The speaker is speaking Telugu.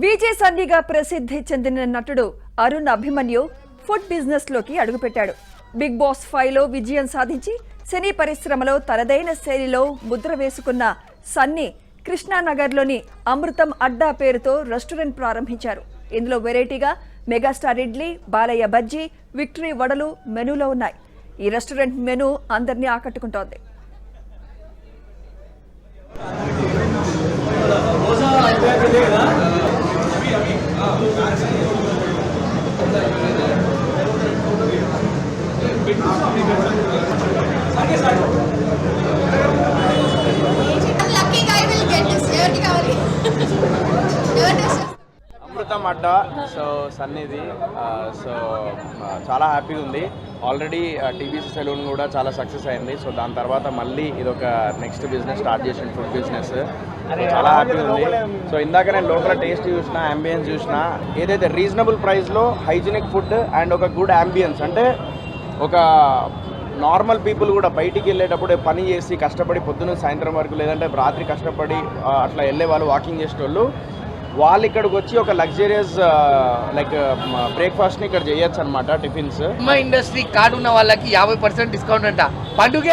విజయ్ సన్నిగా ప్రసిద్ధి చెందిన నటుడు అరుణ్ అభిమన్యు ఫుడ్ బిజినెస్ లోకి అడుగుపెట్టాడు. బిగ్ బాస్ 5లో విజయం సాధించి సినీ పరిశ్రమలో తనదైన శైలిలో ముద్ర వేసుకున్న సన్నీ కృష్ణానగర్లోని అమృతం అడ్డా పేరుతో రెస్టారెంట్ ప్రారంభించారు. ఇందులో వెరైటీగా మెగాస్టార్ ఇడ్లీ, బాలయ్య బజ్జీ, విక్టరీ వడలు మెనూలో ఉన్నాయి. ఈ రెస్టారెంట్ మెనూ అందరినీ ఆకట్టుకుంటోంది. అమృతం అడ్డా సన్నీది చాలా హ్యాపీగా ఉంది. ఆల్రెడీ టీబీసీ సెలూన్ కూడా చాలా సక్సెస్ అయింది. సో దాని తర్వాత మళ్ళీ ఇదొక నెక్స్ట్ బిజినెస్ స్టార్ట్ చేసిన ఫుడ్ బిజినెస్. చాలా హ్యాపీగా ఉంది. సో ఇందాక నేను లోపల టేస్ట్ చూసిన, అంబియన్స్ చూసిన, ఏదైతే రీజనబుల్ ప్రైస్లో హైజీనిక్ ఫుడ్ అండ్ ఒక గుడ్ అంబియన్స్, అంటే ఒక నార్మల్ పీపుల్ కూడా బయటికి వెళ్ళేటప్పుడు పని చేసి కష్టపడి పొద్దున్న సాయంత్రం వరకు లేదంటే రాత్రి కష్టపడి అట్లా వెళ్ళే వాళ్ళు, వాకింగ్ చేసేటోళ్ళు, వాళ్ళు ఇక్కడికి వచ్చి ఒక లగ్జరియస్ లైక్ బ్రేక్ఫాస్ట్ని ఇక్కడ చేయొచ్చు అనమాట. టిఫిన్స్ ఇండస్ట్రీ కార్డు ఉన్న వాళ్ళకి 50% డిస్కౌంట్ అంట. పండుగ